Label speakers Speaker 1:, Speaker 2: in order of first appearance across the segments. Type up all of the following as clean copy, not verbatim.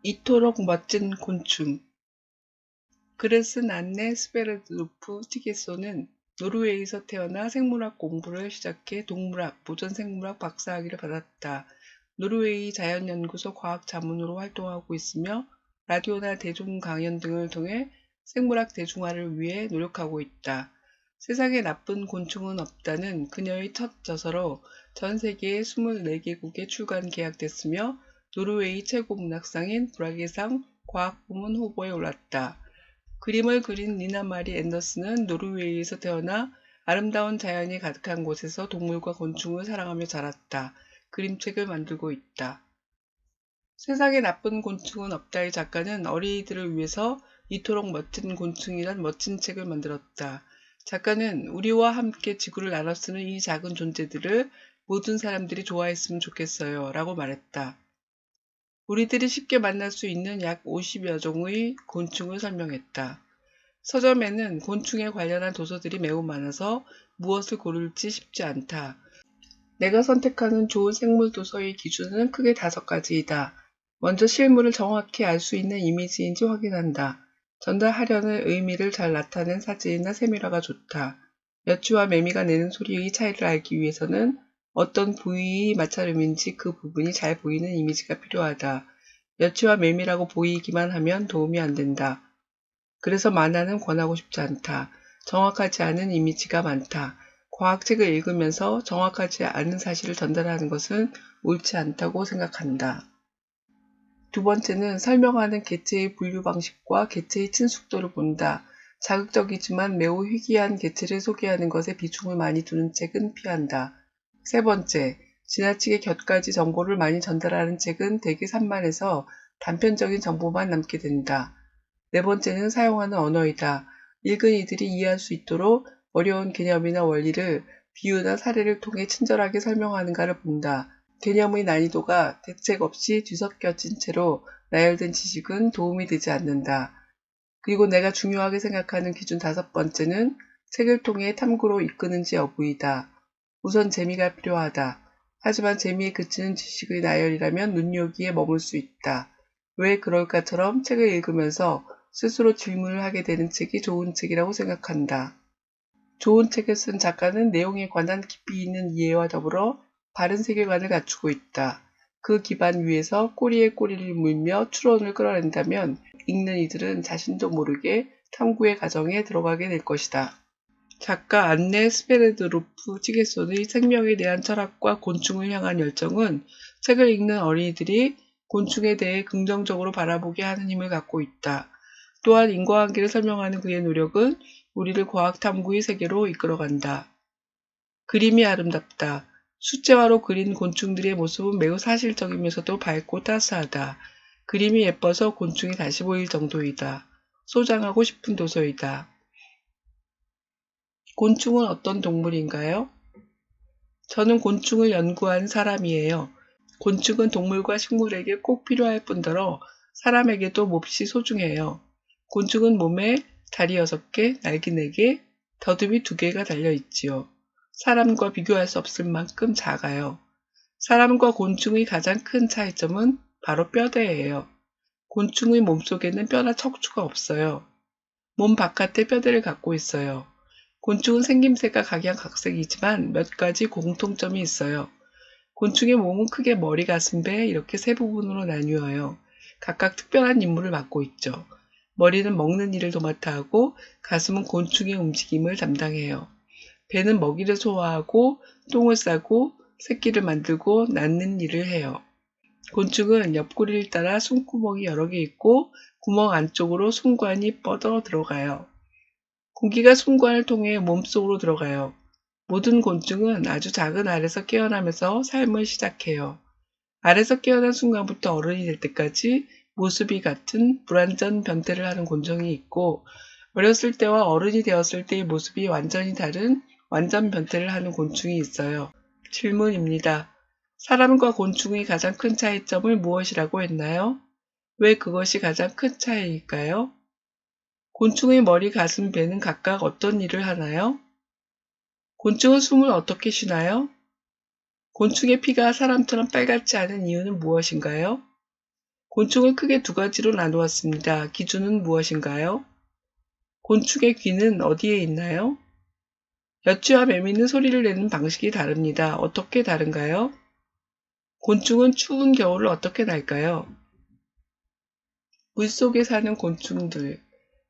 Speaker 1: 이토록 멋진 곤충. 글을 쓴 안네 스베르드루프 티게소는 노르웨이에서 태어나 생물학 공부를 시작해 동물학, 보전생물학 박사학위를 받았다. 노르웨이 자연연구소 과학자문으로 활동하고 있으며 라디오나 대중 강연 등을 통해 생물학 대중화를 위해 노력하고 있다. 세상에 나쁜 곤충은 없다는 그녀의 첫 저서로 전 세계 24개국에 출간 계약됐으며 노르웨이 최고 문학상인 브라게상 과학부문 후보에 올랐다. 그림을 그린 니나 마리 앤더슨은 노르웨이에서 태어나 아름다운 자연이 가득한 곳에서 동물과 곤충을 사랑하며 자랐다. 그림책을 만들고 있다. 세상에 나쁜 곤충은 없다의 작가는 어린이들을 위해서 이토록 멋진 곤충이란 멋진 책을 만들었다. 작가는 우리와 함께 지구를 나눠 쓰는 이 작은 존재들을 모든 사람들이 좋아했으면 좋겠어요 라고 말했다. 우리들이 쉽게 만날 수 있는 약 50여 종의 곤충을 설명했다. 서점에는 곤충에 관련한 도서들이 매우 많아서 무엇을 고를지 쉽지 않다. 내가 선택하는 좋은 생물 도서의 기준은 크게 5가지이다. 먼저 실물을 정확히 알 수 있는 이미지인지 확인한다. 전달하려는 의미를 잘 나타낸 사진이나 세밀화가 좋다. 멸치와 매미가 내는 소리의 차이를 알기 위해서는 어떤 부위의 마찰음인지 그 부분이 잘 보이는 이미지가 필요하다. 멸치와 매미라고 보이기만 하면 도움이 안 된다. 그래서 만화는 권하고 싶지 않다. 정확하지 않은 이미지가 많다. 과학책을 읽으면서 정확하지 않은 사실을 전달하는 것은 옳지 않다고 생각한다. 두 번째는 설명하는 개체의 분류 방식과 개체의 친숙도를 본다. 자극적이지만 매우 희귀한 개체를 소개하는 것에 비중을 많이 두는 책은 피한다. 세 번째, 지나치게 곁가지 정보를 많이 전달하는 책은 대개 산만해서 단편적인 정보만 남게 된다. 네 번째는 사용하는 언어이다. 읽은 이들이 이해할 수 있도록 어려운 개념이나 원리를 비유나 사례를 통해 친절하게 설명하는가를 본다. 개념의 난이도가 대책 없이 뒤섞여진 채로 나열된 지식은 도움이 되지 않는다. 그리고 내가 중요하게 생각하는 기준 5번째는 책을 통해 탐구로 이끄는지 여부이다. 우선 재미가 필요하다. 하지만 재미에 그치는 지식의 나열이라면 눈요기에 머물 수 있다. 왜 그럴까처럼 책을 읽으면서 스스로 질문을 하게 되는 책이 좋은 책이라고 생각한다. 좋은 책을 쓴 작가는 내용에 관한 깊이 있는 이해와 더불어 바른 세계관을 갖추고 있다. 그 기반 위에서 꼬리에 꼬리를 물며 추론을 끌어낸다면 읽는 이들은 자신도 모르게 탐구의 과정에 들어가게 될 것이다. 작가 안네 스베르드루프 티게손의 생명에 대한 철학과 곤충을 향한 열정은 책을 읽는 어린이들이 곤충에 대해 긍정적으로 바라보게 하는 힘을 갖고 있다. 또한 인과관계를 설명하는 그의 노력은 우리를 과학 탐구의 세계로 이끌어간다. 그림이 아름답다. 숫자화로 그린 곤충들의 모습은 매우 사실적이면서도 밝고 따스하다. 그림이 예뻐서 곤충이 다시 보일 정도이다. 소장하고 싶은 도서이다. 곤충은 어떤 동물인가요? 저는 곤충을 연구한 사람이에요. 곤충은 동물과 식물에게 꼭 필요할 뿐더러 사람에게도 몹시 소중해요. 곤충은 몸에 다리 6개, 날개 4개, 더듬이 2개가 달려있지요. 사람과 비교할 수 없을 만큼 작아요. 사람과 곤충의 가장 큰 차이점은 바로 뼈대예요. 곤충의 몸속에는 뼈나 척추가 없어요. 몸 바깥에 뼈대를 갖고 있어요. 곤충은 생김새가 각양각색이지만 몇 가지 공통점이 있어요. 곤충의 몸은 크게 머리, 가슴, 배 이렇게 세 부분으로 나뉘어요. 각각 특별한 임무를 맡고 있죠. 머리는 먹는 일을 도맡아 하고 가슴은 곤충의 움직임을 담당해요. 배는 먹이를 소화하고 똥을 싸고 새끼를 만들고 낳는 일을 해요. 곤충은 옆구리를 따라 숨구멍이 여러 개 있고 구멍 안쪽으로 숨관이 뻗어 들어가요. 공기가 숨관을 통해 몸속으로 들어가요. 모든 곤충은 아주 작은 알에서 깨어나면서 삶을 시작해요. 알에서 깨어난 순간부터 어른이 될 때까지 모습이 같은 불완전 변태를 하는 곤충이 있고 어렸을 때와 어른이 되었을 때의 모습이 완전히 다른 완전 변태를 하는 곤충이 있어요. 질문입니다. 사람과 곤충의 가장 큰 차이점을 무엇이라고 했나요? 왜 그것이 가장 큰 차이일까요? 곤충의 머리, 가슴, 배는 각각 어떤 일을 하나요? 곤충은 숨을 어떻게 쉬나요? 곤충의 피가 사람처럼 빨갛지 않은 이유는 무엇인가요? 곤충을 크게 두 가지로 나누었습니다. 기준은 무엇인가요? 곤충의 귀는 어디에 있나요? 여치와 매미는 소리를 내는 방식이 다릅니다. 어떻게 다른가요? 곤충은 추운 겨울을 어떻게 날까요? 물속에 사는 곤충들.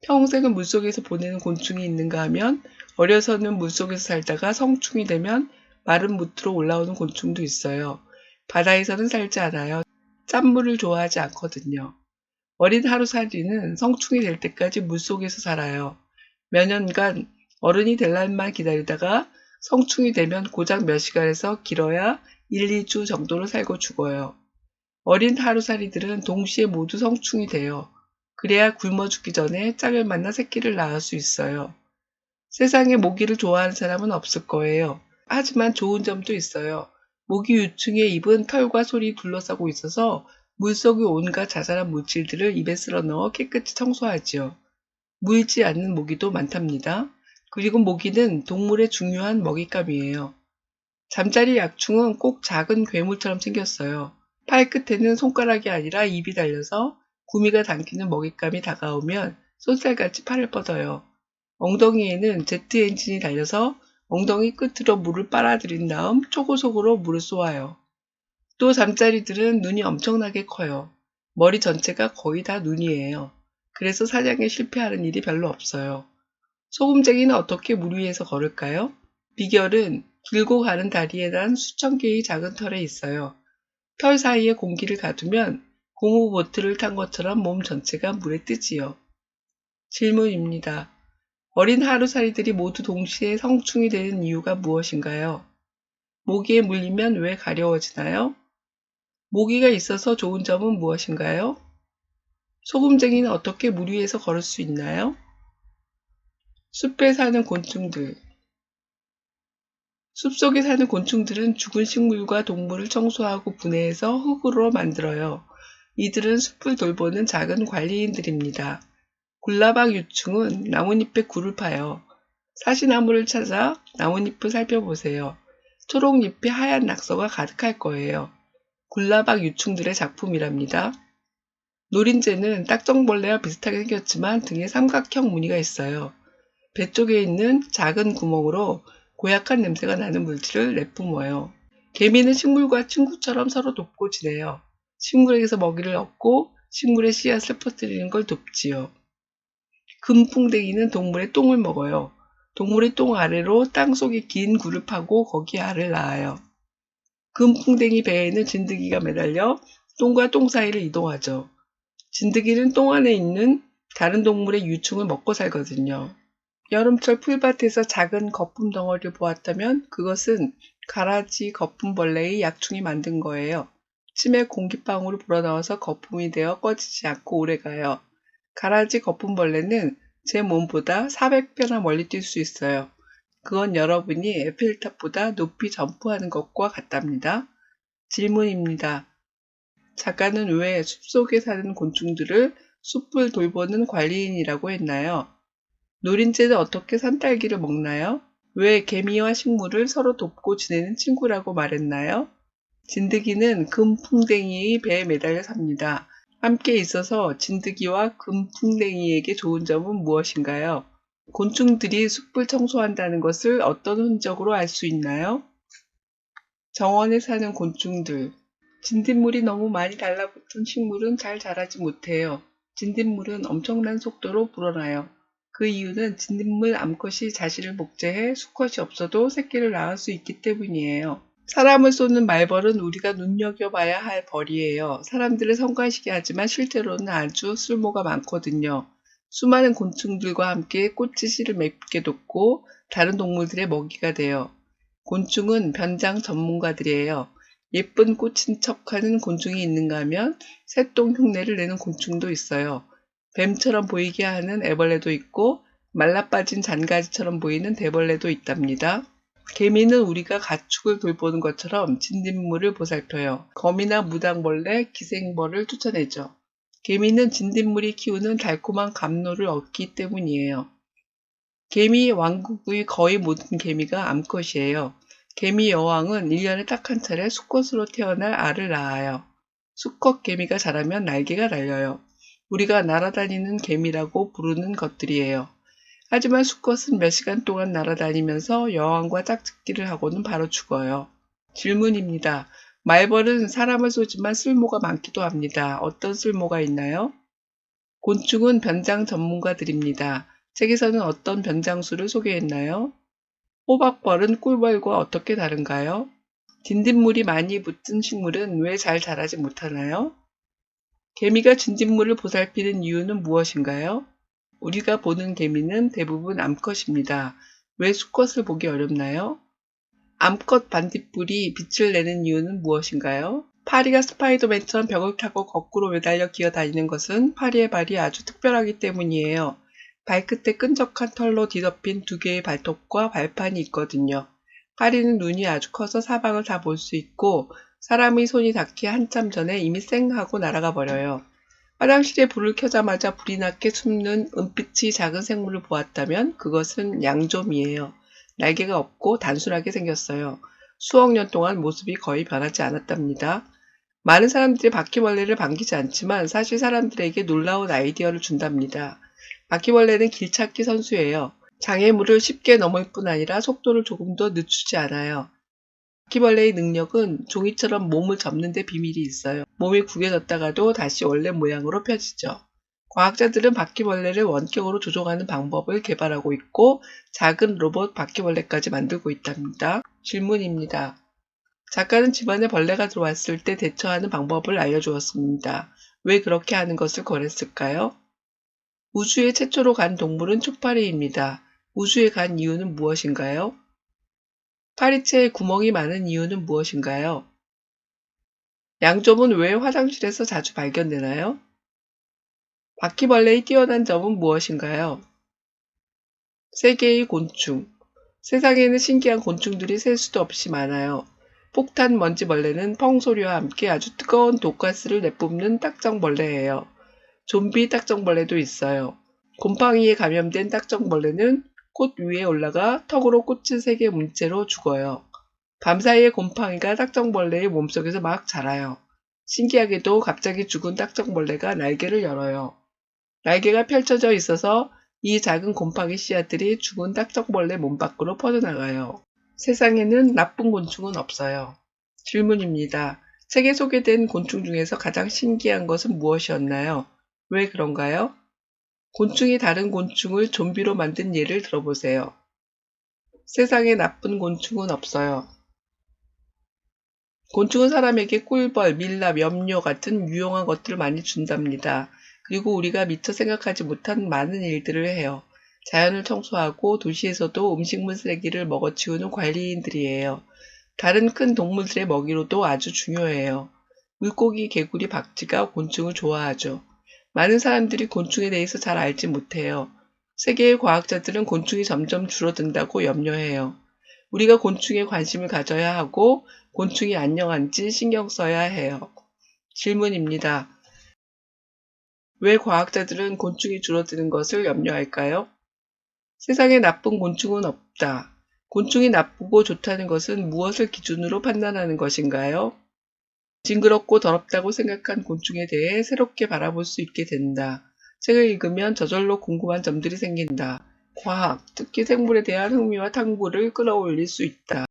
Speaker 1: 평생을 물속에서 보내는 곤충이 있는가 하면 어려서는 물속에서 살다가 성충이 되면 마른 무트로 올라오는 곤충도 있어요. 바다에서는 살지 않아요. 짠물을 좋아하지 않거든요. 어린 하루살이는 성충이 될 때까지 물속에서 살아요. 몇 년간 어른이 될 날만 기다리다가 성충이 되면 고작 몇 시간에서 길어야 1, 2주 정도로 살고 죽어요. 어린 하루살이들은 동시에 모두 성충이 돼요. 그래야 굶어 죽기 전에 짝을 만나 새끼를 낳을 수 있어요. 세상에 모기를 좋아하는 사람은 없을 거예요. 하지만 좋은 점도 있어요. 모기 유충의 입은 털과 솔이 둘러싸고 있어서 물속의 온갖 자잘한 물질들을 입에 쓸어 넣어 깨끗이 청소하지요. 물지 않는 모기도 많답니다. 그리고 모기는 동물의 중요한 먹잇감이에요. 잠자리 약충은 꼭 작은 괴물처럼 생겼어요. 팔 끝에는 손가락이 아니라 입이 달려서 구미가 당기는 먹잇감이 다가오면 쏜살같이 팔을 뻗어요. 엉덩이에는 제트 엔진이 달려서 엉덩이 끝으로 물을 빨아들인 다음 초고속으로 물을 쏘아요. 또 잠자리들은 눈이 엄청나게 커요. 머리 전체가 거의 다 눈이에요. 그래서 사냥에 실패하는 일이 별로 없어요. 소금쟁이는 어떻게 물 위에서 걸을까요? 비결은 길고 가는 다리에 난 수천 개의 작은 털에 있어요. 털 사이에 공기를 가두면 고무보트를 탄 것처럼 몸 전체가 물에 뜨지요. 질문입니다. 어린 하루살이들이 모두 동시에 성충이 되는 이유가 무엇인가요? 모기에 물리면 왜 가려워지나요? 모기가 있어서 좋은 점은 무엇인가요? 소금쟁이는 어떻게 물 위에서 걸을 수 있나요? 숲에 사는 곤충들. 숲속에 사는 곤충들은 죽은 식물과 동물을 청소하고 분해해서 흙으로 만들어요. 이들은 숲을 돌보는 작은 관리인들입니다. 굴라박 유충은 나뭇잎에 굴을 파요. 사시나무를 찾아 나뭇잎을 살펴보세요. 초록잎에 하얀 낙서가 가득할 거예요. 굴라박 유충들의 작품이랍니다. 노린재는 딱정벌레와 비슷하게 생겼지만 등에 삼각형 무늬가 있어요. 배 쪽에 있는 작은 구멍으로 고약한 냄새가 나는 물질을 내뿜어요. 개미는 식물과 친구처럼 서로 돕고 지내요. 식물에게서 먹이를 얻고 식물의 씨앗을 퍼뜨리는 걸 돕지요. 금풍뎅이는 동물의 똥을 먹어요. 동물의 똥 아래로 땅속에 긴 굴을 파고 거기에 알을 낳아요. 금풍뎅이 배에는 진드기가 매달려 똥과 똥 사이를 이동하죠. 진드기는 똥 안에 있는 다른 동물의 유충을 먹고 살거든요. 여름철 풀밭에서 작은 거품 덩어리를 보았다면 그것은 가라지 거품벌레의 약충이 만든 거예요. 침에 공기방울이 불어넣어서 거품이 되어 꺼지지 않고 오래가요. 가라지 거품벌레는 제 몸보다 400배나 멀리 뛸 수 있어요. 그건 여러분이 에펠탑보다 높이 점프하는 것과 같답니다. 질문입니다. 작가는 왜 숲속에 사는 곤충들을 숲을 돌보는 관리인이라고 했나요? 노린재는 어떻게 산딸기를 먹나요? 왜 개미와 식물을 서로 돕고 지내는 친구라고 말했나요? 진드기는 금풍뎅이의 배에 매달려 삽니다. 함께 있어서 진드기와 금풍뎅이에게 좋은 점은 무엇인가요? 곤충들이 숲을 청소한다는 것을 어떤 흔적으로 알 수 있나요? 정원에 사는 곤충들. 진딧물이 너무 많이 달라붙은 식물은 잘 자라지 못해요. 진딧물은 엄청난 속도로 불어나요. 그 이유는 진딧물 암컷이 자신을 복제해 수컷이 없어도 새끼를 낳을 수 있기 때문이에요. 사람을 쏘는 말벌은 우리가 눈여겨봐야 할 벌이에요. 사람들을 성가시게 하지만 실제로는 아주 쓸모가 많거든요. 수많은 곤충들과 함께 꽃이 씨를 맺게 돕고 다른 동물들의 먹이가 돼요. 곤충은 변장 전문가들이에요. 예쁜 꽃인 척하는 곤충이 있는가 하면 새똥 흉내를 내는 곤충도 있어요. 뱀처럼 보이게 하는 애벌레도 있고 말라빠진 잔가지처럼 보이는 대벌레도 있답니다. 개미는 우리가 가축을 돌보는 것처럼 진딧물을 보살펴요. 거미나 무당벌레, 기생벌을 쫓아내죠. 개미는 진딧물이 키우는 달콤한 감로를 얻기 때문이에요. 개미 왕국의 거의 모든 개미가 암컷이에요. 개미 여왕은 1년에 딱 한 차례 수컷으로 태어날 알을 낳아요. 수컷 개미가 자라면 날개가 달려요. 우리가 날아다니는 개미라고 부르는 것들이에요. 하지만 수컷은 몇 시간 동안 날아다니면서 여왕과 짝짓기를 하고는 바로 죽어요. 질문입니다. 말벌은 사람을 쏘지만 쓸모가 많기도 합니다. 어떤 쓸모가 있나요? 곤충은 변장 전문가들입니다. 책에서는 어떤 변장수를 소개했나요? 호박벌은 꿀벌과 어떻게 다른가요? 진딧물이 많이 붙은 식물은 왜 잘 자라지 못하나요? 개미가 진딧물을 보살피는 이유는 무엇인가요? 우리가 보는 개미는 대부분 암컷입니다. 왜 수컷을 보기 어렵나요? 암컷 반딧불이 빛을 내는 이유는 무엇인가요? 파리가 스파이더맨처럼 벽을 타고 거꾸로 매달려 기어다니는 것은 파리의 발이 아주 특별하기 때문이에요. 발끝에 끈적한 털로 뒤덮인 두 개의 발톱과 발판이 있거든요. 파리는 눈이 아주 커서 사방을 다 볼 수 있고 사람의 손이 닿기 한참 전에 이미 쌩 하고 날아가 버려요. 화장실에 불을 켜자마자 불이 나게 숨는 은빛의 작은 생물을 보았다면 그것은 양좀이에요. 날개가 없고 단순하게 생겼어요. 수억 년 동안 모습이 거의 변하지 않았답니다. 많은 사람들이 바퀴벌레를 반기지 않지만 사실 사람들에게 놀라운 아이디어를 준답니다. 바퀴벌레는 길찾기 선수예요. 장애물을 쉽게 넘을 뿐 아니라 속도를 조금 더 늦추지 않아요. 바퀴벌레의 능력은 종이처럼 몸을 접는 데 비밀이 있어요. 몸이 구겨졌다가도 다시 원래 모양으로 펴지죠. 과학자들은 바퀴벌레를 원격으로 조종하는 방법을 개발하고 있고 작은 로봇 바퀴벌레까지 만들고 있답니다. 질문입니다. 작가는 집안에 벌레가 들어왔을 때 대처하는 방법을 알려주었습니다. 왜 그렇게 하는 것을 권했을까요? 우주에 최초로 간 동물은 초파리입니다. 우주에 간 이유는 무엇인가요? 파리채에 구멍이 많은 이유는 무엇인가요? 양점은 왜 화장실에서 자주 발견되나요? 바퀴벌레의 뛰어난 점은 무엇인가요? 세계의 곤충. 세상에는 신기한 곤충들이 셀 수도 없이 많아요. 폭탄 먼지벌레는 펑 소리와 함께 아주 뜨거운 독가스를 내뿜는 딱정벌레예요. 좀비 딱정벌레도 있어요. 곰팡이에 감염된 딱정벌레는 꽃 위에 올라가 턱으로 꽃을 세게 문 채로 죽어요. 밤사이에 곰팡이가 딱정벌레의 몸속에서 막 자라요. 신기하게도 갑자기 죽은 딱정벌레가 날개를 열어요. 날개가 펼쳐져 있어서 이 작은 곰팡이 씨앗들이 죽은 딱정벌레 몸 밖으로 퍼져나가요. 세상에는 나쁜 곤충은 없어요. 질문입니다. 책에 소개된 곤충 중에서 가장 신기한 것은 무엇이었나요? 왜 그런가요? 곤충이 다른 곤충을 좀비로 만든 예를 들어보세요. 세상에 나쁜 곤충은 없어요. 곤충은 사람에게 꿀벌, 밀랍, 염료 같은 유용한 것들을 많이 준답니다. 그리고 우리가 미처 생각하지 못한 많은 일들을 해요. 자연을 청소하고 도시에서도 음식물 쓰레기를 먹어치우는 관리인들이에요. 다른 큰 동물들의 먹이로도 아주 중요해요. 물고기, 개구리, 박쥐가 곤충을 좋아하죠. 많은 사람들이 곤충에 대해서 잘 알지 못해요. 세계의 과학자들은 곤충이 점점 줄어든다고 염려해요. 우리가 곤충에 관심을 가져야 하고 곤충이 안녕한지 신경 써야 해요. 질문입니다. 왜 과학자들은 곤충이 줄어드는 것을 염려할까요? 세상에 나쁜 곤충은 없다. 곤충이 나쁘고 좋다는 것은 무엇을 기준으로 판단하는 것인가요? 징그럽고 더럽다고 생각한 곤충에 대해 새롭게 바라볼 수 있게 된다. 책을 읽으면 저절로 궁금한 점들이 생긴다. 과학, 특히 생물에 대한 흥미와 탐구를 끌어올릴 수 있다.